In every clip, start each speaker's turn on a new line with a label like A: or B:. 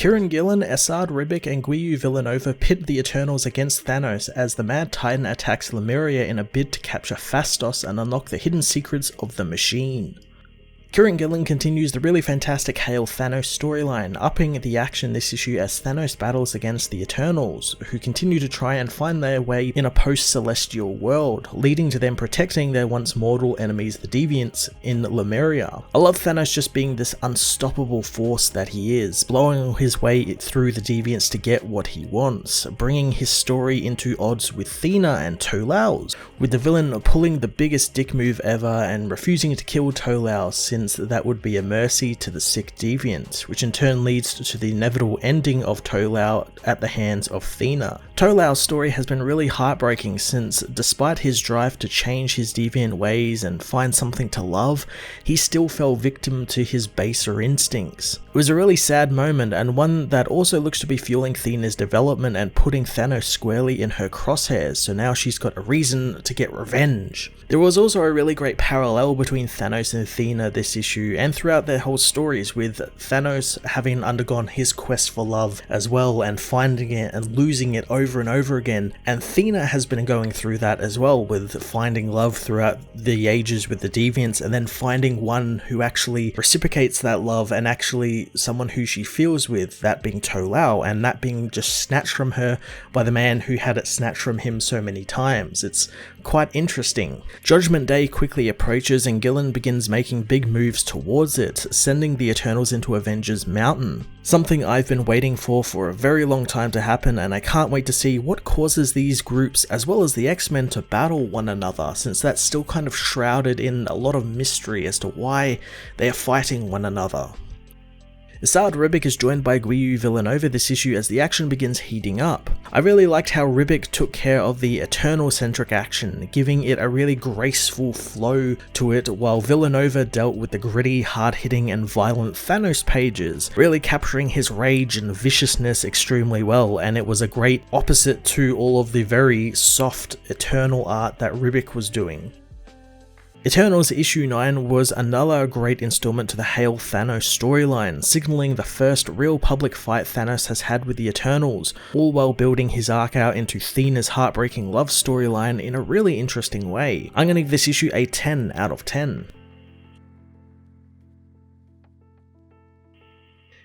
A: Kieran Gillen, Esad Ribic, and Guiu Villanova pit the Eternals against Thanos as the Mad Titan attacks Lemuria in a bid to capture Phastos and unlock the hidden secrets of the machine. Kieran Gillen continues the really fantastic Hail Thanos storyline, upping the action this issue as Thanos battles against the Eternals, who continue to try and find their way in a post-celestial world, leading to them protecting their once mortal enemies, the Deviants, in Lemuria. I love Thanos just being this unstoppable force that he is, blowing his way through the Deviants to get what he wants, bringing his story into odds with Thena and Tolaus, with the villain pulling the biggest dick move ever and refusing to kill Tolaus since that would be a mercy to the sick Deviant, which in turn leads to the inevitable ending of Tolau at the hands of Thena. Tolau's story has been really heartbreaking since, despite his drive to change his deviant ways and find something to love, he still fell victim to his baser instincts. It was a really sad moment, and one that also looks to be fueling Thena's development and putting Thanos squarely in her crosshairs, so now she's got a reason to get revenge. There was also a really great parallel between Thanos and Thena this issue, and throughout their whole stories, with Thanos having undergone his quest for love as well, and finding it and losing it over and over again, and Thena has been going through that as well, with finding love throughout the ages with the Deviants, and then finding one who actually reciprocates that love, and actually someone who she feels with, that being Tolau, and that being just snatched from her by the man who had it snatched from him so many times. It's quite interesting. Judgment Day quickly approaches and Gillen begins making big moves towards it, sending the Eternals into Avengers Mountain. Something I've been waiting for a very long time to happen, and I can't wait to see what causes these groups as well as the X-Men to battle one another, since that's still kind of shrouded in a lot of mystery as to why they are fighting one another. Esad Ribic is joined by Guiu Villanova this issue as the action begins heating up. I really liked how Ribic took care of the Eternal-centric action, giving it a really graceful flow to it, while Villanova dealt with the gritty, hard-hitting and violent Thanos pages, really capturing his rage and viciousness extremely well, and it was a great opposite to all of the very soft Eternal art that Ribic was doing. Eternals issue 9 was another great installment to the Hail Thanos storyline, signaling the first real public fight Thanos has had with the Eternals, all while building his arc out into Thena's heartbreaking love storyline in a really interesting way. I'm going to give this issue a 10 out of 10.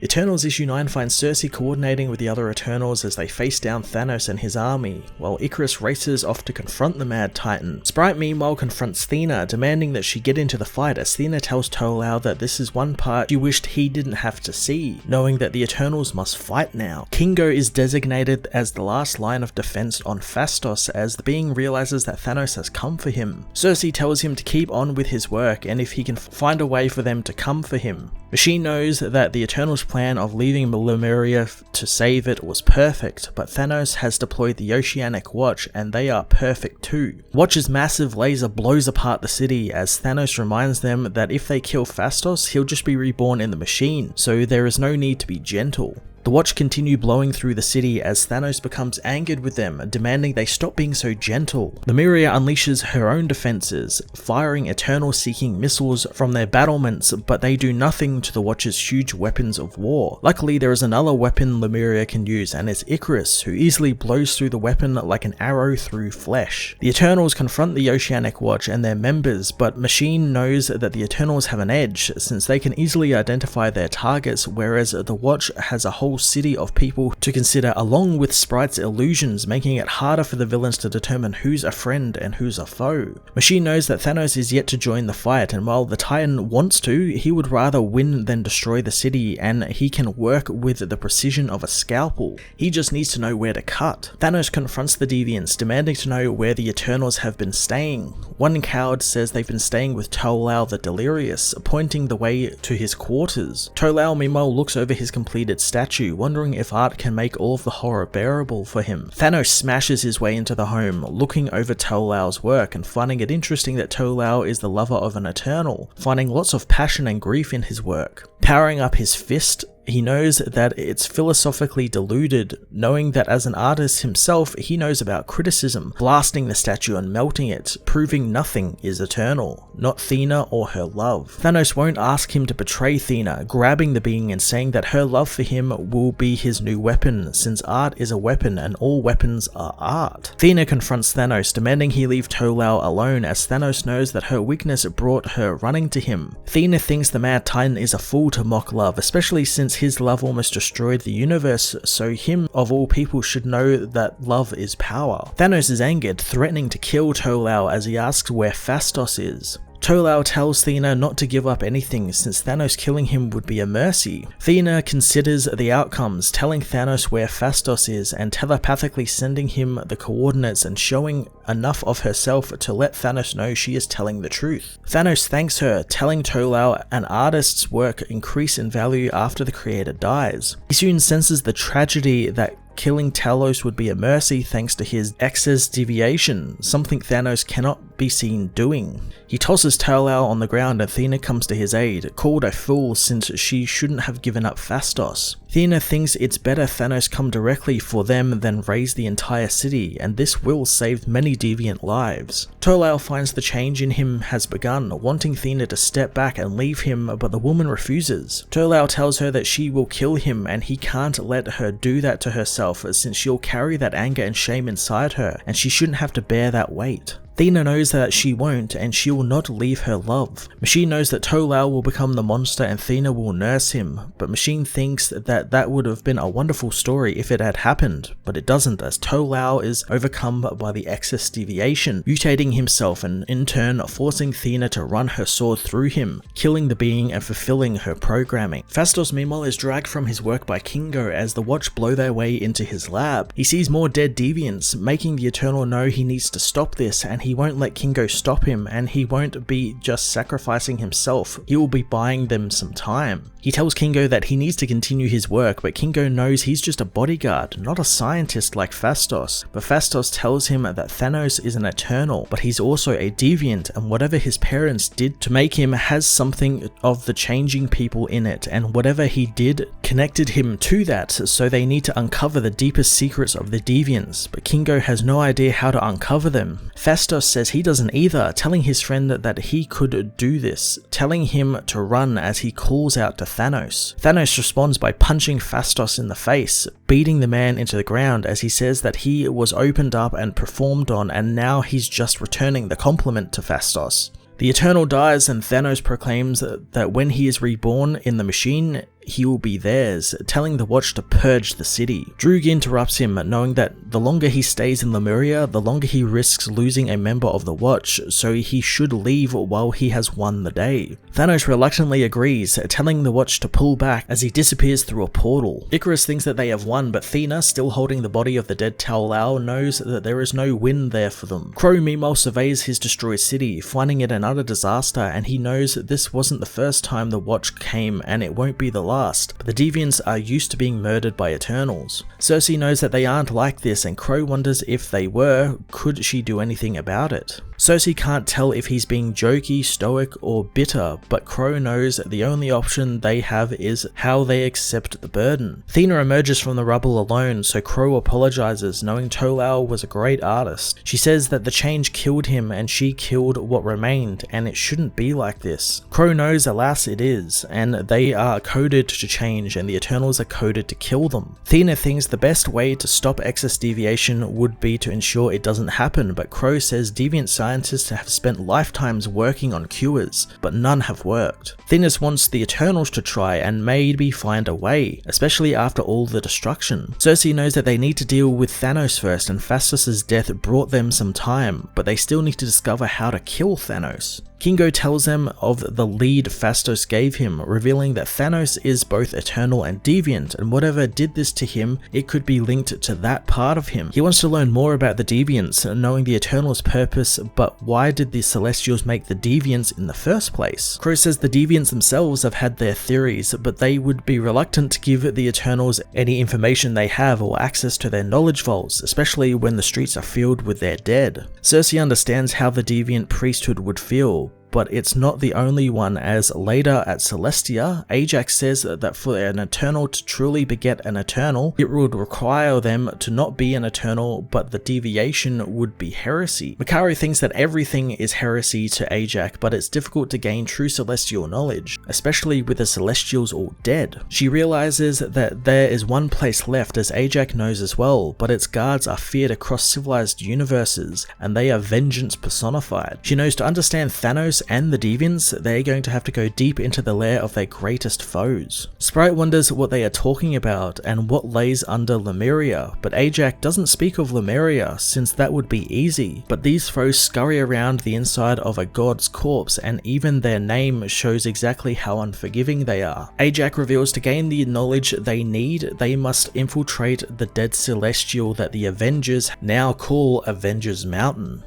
A: Eternals issue 9 finds Cersei coordinating with the other Eternals as they face down Thanos and his army, while Icarus races off to confront the Mad Titan. Sprite meanwhile confronts Thena, demanding that she get into the fight as Thena tells Tolau that this is one part she wished he didn't have to see, knowing that the Eternals must fight now. Kingo is designated as the last line of defense on Phastos as the being realizes that Thanos has come for him. Cersei tells him to keep on with his work and if he can find a way for them to come for him. Machine knows that the Eternals' plan of leaving Lemuria to save it was perfect, but Thanos has deployed the Oceanic Watch and they are perfect too. Watch's massive laser blows apart the city as Thanos reminds them that if they kill Phastos, he'll just be reborn in the machine, so there is no need to be gentle. The Watch continue blowing through the city as Thanos becomes angered with them, demanding they stop being so gentle. Lemuria unleashes her own defenses, firing Eternal-seeking missiles from their battlements, but they do nothing to the Watch's huge weapons of war. Luckily, there is another weapon Lemuria can use, and it's Icarus, who easily blows through the weapon like an arrow through flesh. The Eternals confront the Oceanic Watch and their members, but Machine knows that the Eternals have an edge, since they can easily identify their targets, whereas the Watch has a whole city of people to consider, along with Sprite's illusions, making it harder for the villains to determine who's a friend and who's a foe. Machine knows that Thanos is yet to join the fight, and while the Titan wants to, he would rather win than destroy the city, and he can work with the precision of a scalpel. He just needs to know where to cut. Thanos confronts the Deviants, demanding to know where the Eternals have been staying. One coward says they've been staying with Tolau the Delirious, pointing the way to his quarters. Tolau meanwhile looks over his completed statue, wondering if art can make all of the horror bearable for him. Thanos smashes his way into the home, looking over Tolau's work and finding it interesting that Tolau is the lover of an Eternal, finding lots of passion and grief in his work. Powering up his fist, he knows that it's philosophically deluded, knowing that as an artist himself, he knows about criticism, blasting the statue and melting it, proving nothing is eternal, not Thena or her love. Thanos won't ask him to betray Thena, grabbing the being and saying that her love for him will be his new weapon, since art is a weapon and all weapons are art. Thena confronts Thanos, demanding he leave Tolau alone, as Thanos knows that her weakness brought her running to him. Thena thinks the Mad Titan is a fool to mock love, especially since his love almost destroyed the universe, so him of all people should know that love is power. Thanos is angered, threatening to kill Tolau as he asks where Phastos is. Tolau tells Thena not to give up anything, since Thanos killing him would be a mercy. Thena considers the outcomes, telling Thanos where Phastos is and telepathically sending him the coordinates and showing enough of herself to let Thanos know she is telling the truth. Thanos thanks her, telling Tolau an artist's work increase in value after the creator dies. He soon senses the tragedy that killing Talos would be a mercy thanks to his excess deviation, something Thanos cannot be seen doing. He tosses Tolau on the ground and Thena comes to his aid, called a fool since she shouldn't have given up Phastos. Thena thinks it's better Thanos come directly for them than raise the entire city, and this will save many deviant lives. Tolau finds the change in him has begun, wanting Thena to step back and leave him, but the woman refuses. Tolau tells her that she will kill him and he can't let her do that to herself, since she'll carry that anger and shame inside her, and she shouldn't have to bear that weight. Thena knows that she won't, and she will not leave her love. Machine knows that Tolau will become the monster and Thena will nurse him, but Machine thinks that that would have been a wonderful story if it had happened, but it doesn't, as Tolau is overcome by the excess deviation, mutating himself and in turn forcing Thena to run her sword through him, killing the being and fulfilling her programming. Phastos meanwhile is dragged from his work by Kingo as the Watch blow their way into his lab. He sees more dead deviants, making the Eternal know he needs to stop this, and he won't let Kingo stop him, and he won't be just sacrificing himself, he will be buying them some time. He tells Kingo that he needs to continue his work, but Kingo knows he's just a bodyguard, not a scientist like Phastos. But Phastos tells him that Thanos is an Eternal, but he's also a deviant, and whatever his parents did to make him has something of the changing people in it, and whatever he did connected him to that, so they need to uncover the deepest secrets of the deviants, but Kingo has no idea how to uncover them. Phastos says he doesn't either, telling his friend that he could do this, telling him to run as he calls out to Thanos. Thanos responds by punching Phastos in the face, beating the man into the ground as he says that he was opened up and performed on, and now he's just returning the compliment to Phastos. The Eternal dies and Thanos proclaims that when he is reborn in the machine, he will be theirs, telling the Watch to purge the city. Droog interrupts him, knowing that the longer he stays in Lemuria, the longer he risks losing a member of the Watch, so he should leave while he has won the day. Thanos reluctantly agrees, telling the Watch to pull back as he disappears through a portal. Icarus thinks that they have won, but Thena, still holding the body of the dead Tolau, knows that there is no win there for them. Crow meanwhile surveys his destroyed city, finding it an utter disaster, and he knows this wasn't the first time the Watch came, and it won't be the last. But the Deviants are used to being murdered by Eternals. Cersei knows that they aren't like this, and Crow wonders if they were, could she do anything about it? Cersei can't tell if he's being jokey, stoic, or bitter, but Crow knows the only option they have is how they accept the burden. Thena emerges from the rubble alone, so Crow apologizes, knowing Tolau was a great artist. She says that the change killed him and she killed what remained, and it shouldn't be like this. Crow knows, alas, it is, and they are coded to change, and the Eternals are coded to kill them. Thena thinks the best way to stop excess deviation would be to ensure it doesn't happen, but Crow says deviant scientists have spent lifetimes working on cures, but none have worked. Thanos wants the Eternals to try and maybe find a way, especially after all the destruction. Cersei knows that they need to deal with Thanos first, and Phastos' death brought them some time, but they still need to discover how to kill Thanos. Kingo tells them of the lead Phastos gave him, revealing that Thanos is both eternal and deviant, and whatever did this to him, it could be linked to that part of him. He wants to learn more about the deviants, knowing the Eternals' purpose, but why did the Celestials make the deviants in the first place? Crow says the deviants themselves have had their theories, but they would be reluctant to give the Eternals any information they have or access to their knowledge vaults, especially when the streets are filled with their dead. Cersei understands how the deviant priesthood would feel, but it's not the only one, as later at Celestia, Ajax says that for an Eternal to truly beget an Eternal, it would require them to not be an Eternal, but the deviation would be heresy. Makaru thinks that everything is heresy to Ajax, but it's difficult to gain true celestial knowledge, especially with the Celestials all dead. She realizes that there is one place left, as Ajax knows as well, but its guards are feared across civilized universes, and they are vengeance personified. She knows to understand Thanos and the Deviants, they're going to have to go deep into the lair of their greatest foes. Sprite wonders what they are talking about and what lays under Lemuria, but Ajax doesn't speak of Lemuria since that would be easy, but these foes scurry around the inside of a god's corpse, and even their name shows exactly how unforgiving they are. Ajax reveals to gain the knowledge they need, they must infiltrate the dead celestial that the Avengers now call Avengers Mountain.